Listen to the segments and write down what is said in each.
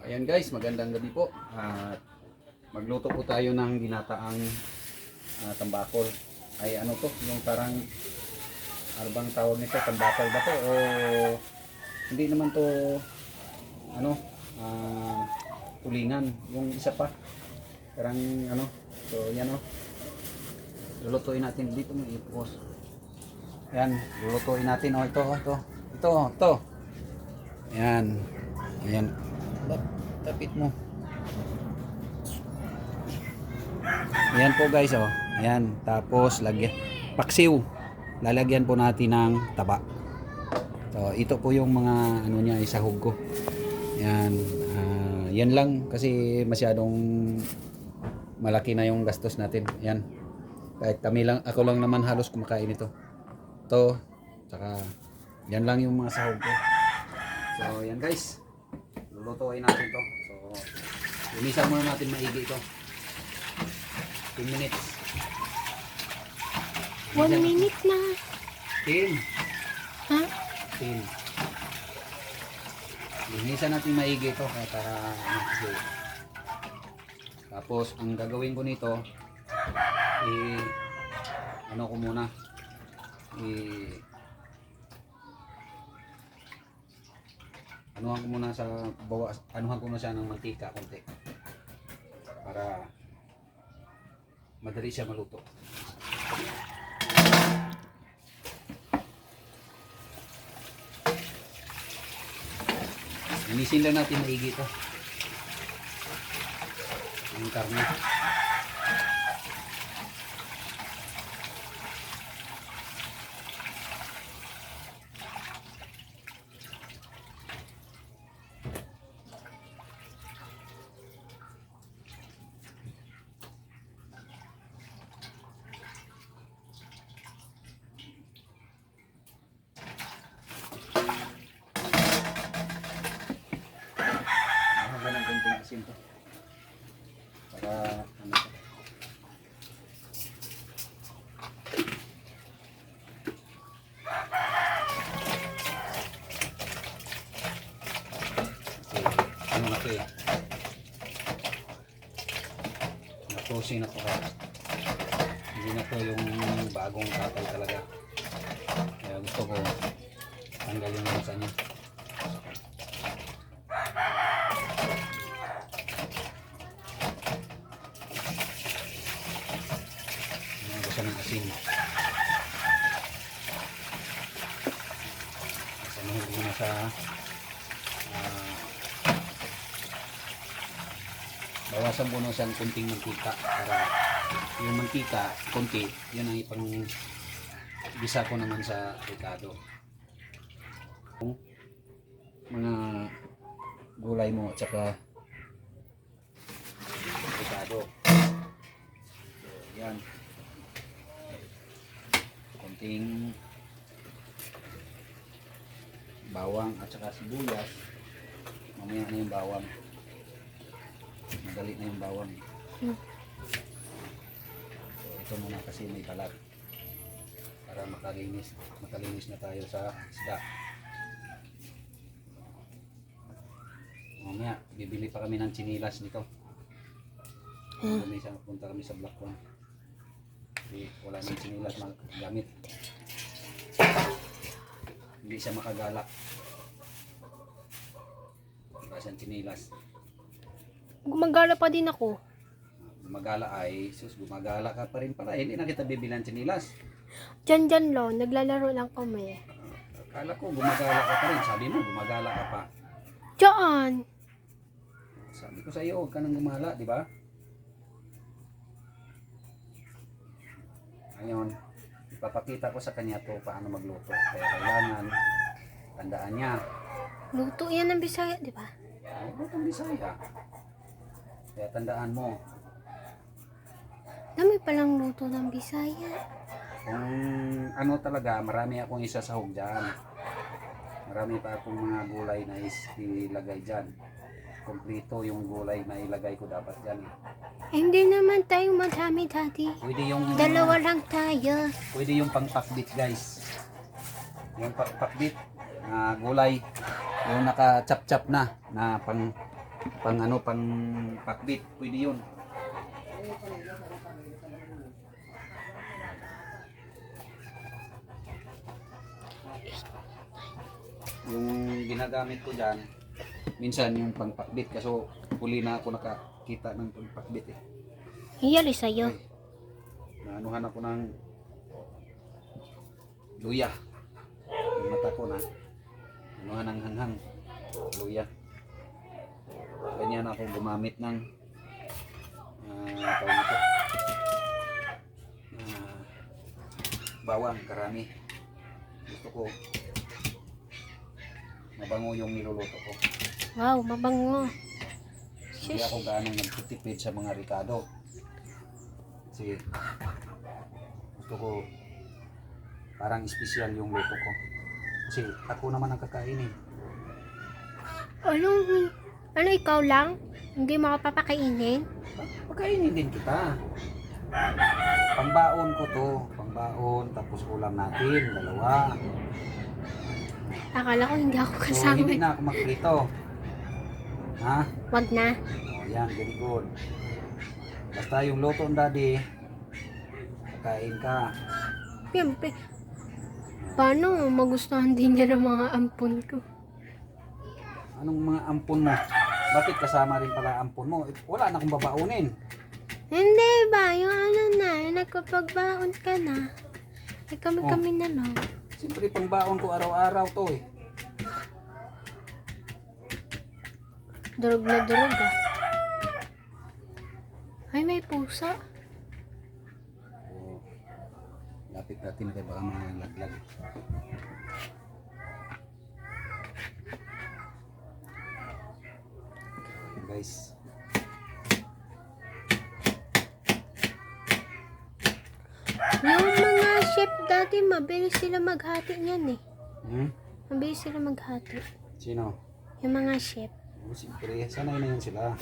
Ayan guys, magandang gabi po. At magluto po tayo ng ginataang tambakol. Ay ano to, yung parang arbang tawag nito, tambakol ba to o hindi naman to ano, tulingan. Yung isa pa, parang ano, so yan o. Lulutuin natin dito may ipos. Ayan, lulutuin natin o ito. Ayan, ayan. Tapit mo. Ayan po guys oh. Ayan, tapos lagyan paksiw. Lalagyan po natin ng taba. So ito po yung mga ano niya, isahog ko. Ayan, yan lang kasi masyadong malaki na yung gastos natin. Ayan. Kahit ako lang naman halos kumakain ito. Ito, saka yan lang yung mga sahog ko. So yan guys. Lulutuin natin to. So, linisan muna natin maigi ito. 10 minutes. 1 minute na. 10. Ha? 10. Linisan natin maigi ito. Para, kasi, tapos, ang gagawin ko nito, ano ko muna, anuhan ko muna anuhan ko muna siya ng mantika konti para madali siya maluto. Linisin lang natin maigi ito yung karne. Ng konting asin to para ano to. Kasi ano na to eh, napusin na to ha. Hindi na to yung bagong kapal talaga, kaya gusto ko tanggal yung lansa niya. Ng asin. Sanuhin muna sa bawasan muna sa kunting mantika para yung mantika kunti, yun ang ipang gisa ko naman sa ricado. Mga gulay mo at saka ricado. So, yan. Konting bawang at saka sibuyas. Mamaya na yung bawang. Madali na yung bawang. So ito muna kasi may balat para makalinis na tayo sa isda. Mamaya bibili pa kami ng tsinilas nito. Punta kami sa Black One. Wala nang tsinilas magamit, hindi siya makagala, wala siyang tsinilas. Gumagala pa din ako. Gumagala ay sus, gumagala ka pa rin pala, hindi na kita bibilang tsinilas. Dyan lo, naglalaro lang kami. Akala ko gumagala ka pa rin, sabi mo gumagala ka pa. Diyan. Sabi ko sa iyo, huwag ka nang gumala, di ba? Ngayon, ipapakita ko sa kanya to paano magluto. Kaya kailangan tandaan niya. Luto yan ng Bisaya, di ba? Lutong Bisaya. Kaya tandaan mo. Dami palang luto ng Bisaya. Kung ano talaga, marami akong isasahog dyan. Marami pa akong mga gulay na ilagay dyan. Kompleto yung gulay na ilagay ko dapat dyan. Hindi naman tayo madami, Daddy. Pwede yung 2 lang tayo. pwede yung pang-pakbit guys. Yung pakbit na gulay, yung naka-chop-chop na pang pang ano, pang pakbit, pwede yun. Yung ginagamit ko dyan, minsan yung pang pakbit, kaso huli na ako nakakita ng pang pakbit eh. Hiyali sa'yo. Okay. Naanuhan ako ng luya. Yung mata ko na anuhan ng hanghang luya. Ganyan ako gumamit ng tawag nito, bawang karami. Gusto ko mabango yung niluluto ko. Wow, mabango. Hindi ako gaano nagtitipid sa mga ricado. Kasi gusto ko parang espesyal yung luto ko. Kasi ako naman ang kakainin. Ano ikaw lang? Hindi mo ako papakainin? Pagkainin din kita. Pangbaon ko to. Pangbaon, tapos ulam natin, dalawa. Akala ko hindi ako So, kasama. hindi na ako magprito. Ha? Wag na. O, yan, very good. Basta yung luto ng daddy, kakain ka. Siyempre. Paano magustuhan din niya ng mga ampon ko? Anong mga ampon mo? Bakit kasama rin pala ampon mo? Wala na akong babaunin. Hindi ba? Yung ano na, nagpapagbaon ka na. Eh, kami na lang. Siyempre pangbaon ko araw-araw to eh. Durog na durog ah. Ay, may pusa. O, lapit natin kay baka mga laglag. Guys. Yung mga chef dati, mabilis sila maghati niyan eh. Hmm? Mabilis sila maghati. Sino? Yung mga chef. O, siyempre, sanay na yun sila.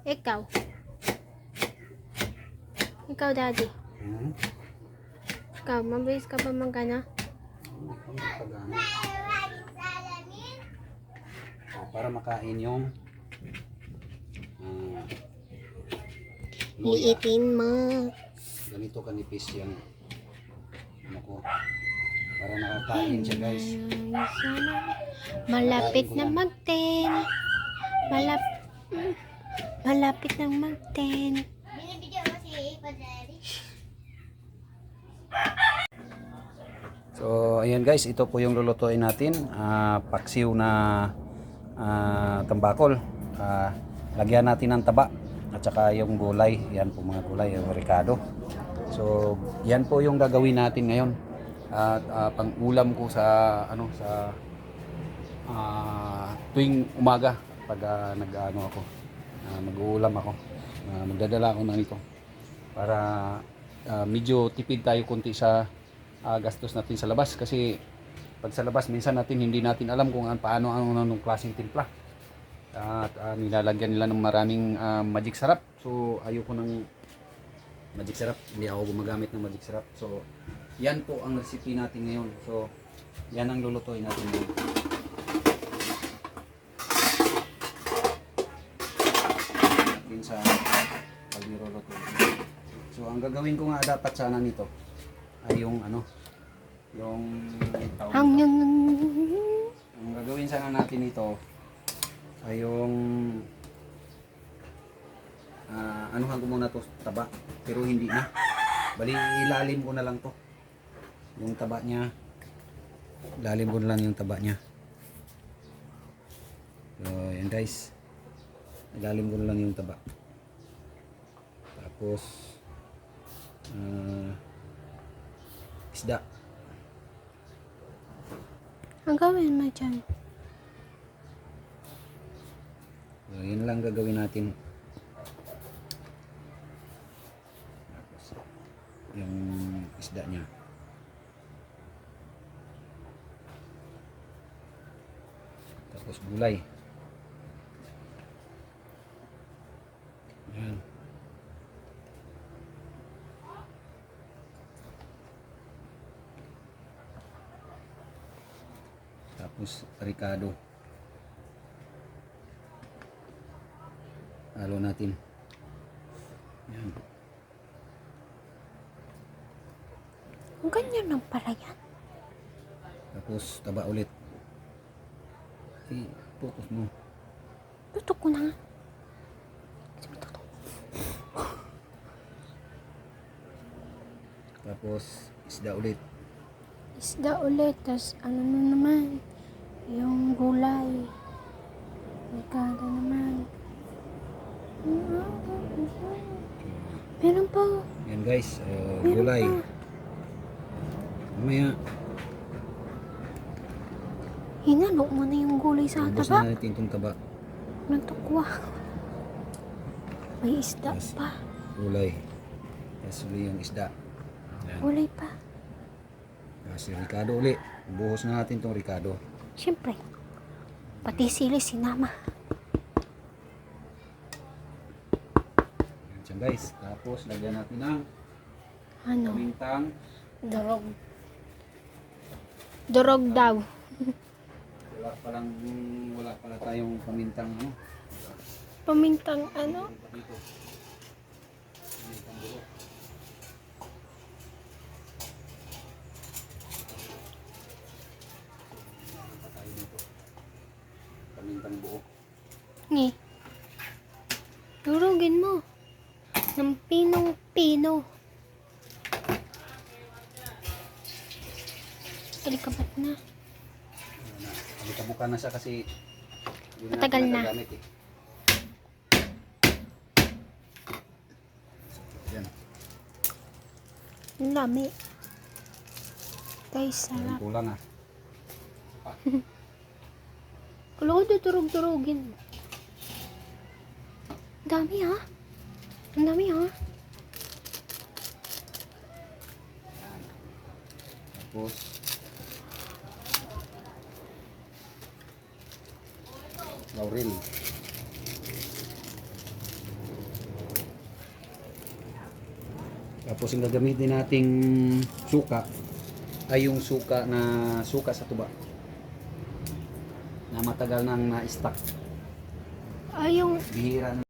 Ikaw. Ikaw, daddy. Hmm? Ikaw, mabilis ka ba magana? Hindi pagano. O, para makain yung luya. Liitin mo. Ganito kanipis yung ano ko. Para nakakain siya guys. Malapit na mag-10. Malapit na mag-10. So ayan guys, ito po yung lulutuin natin. Paksiw na tambakol. Lagyan natin ng taba at saka yung gulay. Yan po mga gulay, yung ricado. So yan po yung gagawin natin ngayon. At pang-ulam ko sa tuwing umaga pag nag-ano ako, mag-uulam ako. Magdadala ako ng ito para medyo tipid tayo konti sa gastos natin sa labas, kasi pag sa labas minsan hindi natin alam kung paano anong klaseng timpla at nilalagyan nila ng maraming magic sarap. So ayoko ng magic sarap, hindi ako gumagamit ng magic sarap. So yan po ang recipe natin ngayon. So yan ang lulutuin natin ngayon. Natin sa pag niluluto. So ang gagawin ko nga dapat sana nito ay yung yung tawag nito. Ang gagawin sana natin ito ay yung anuhan ko muna to taba, pero hindi na, bali ilalim ko na lang to yung taba niya, ilalim ko na lang yung taba niya. So yan guys, ilalim ko na lang yung taba, tapos isda. Ang gawin mo dyan? So, yun lang gagawin natin. Tapos, yung isda niya. Tapos gulay. Yan. Tapos ricado. Halo natin. Yan. Ang ganyan lang pala yan. Tapos taba ulit. Focus mo. Tutok ko na nga. Sabi tutok. Tapos isda ulit. Isda ulit. Tapos ano na naman. Yung gulay. Ricada naman. Meron pa. Yan guys, Meron gulay. pa. Mamaya, Hinalo mo na yung gulay sa ubos taba. na natin itong taba. Nagtukwa. May isda Yes. pa. Gulay. Tapos uli yung isda. Yan. Gulay pa. Tapos yung ricado uli. Buhos na natin itong ricado. Siyempre. Pati sili sinama. Yan siya guys. Tapos lagyan natin ng Ano? pamintang. Durog. Durog daw. Wala pala tayong pamintang ano. Pamintang ano? Dito. Pamintang buo. Tayo dito. Pamintang buo. Ni. Durugin mo. Ng pinong-pino. Alikabat na. Alikabukan na siya kasi hindi Matagal natin na. nagagamit eh. Yan. Ang lami. Guys, Yan, sarap. kulang ah. Kala ko tuturog-turugin. Ang dami ha. Ang dami ha. Tapos laurel. Tapos yung gagamitin nating suka ay yung suka sa tuba na matagal nang na-stock. Ay, yung Bihira na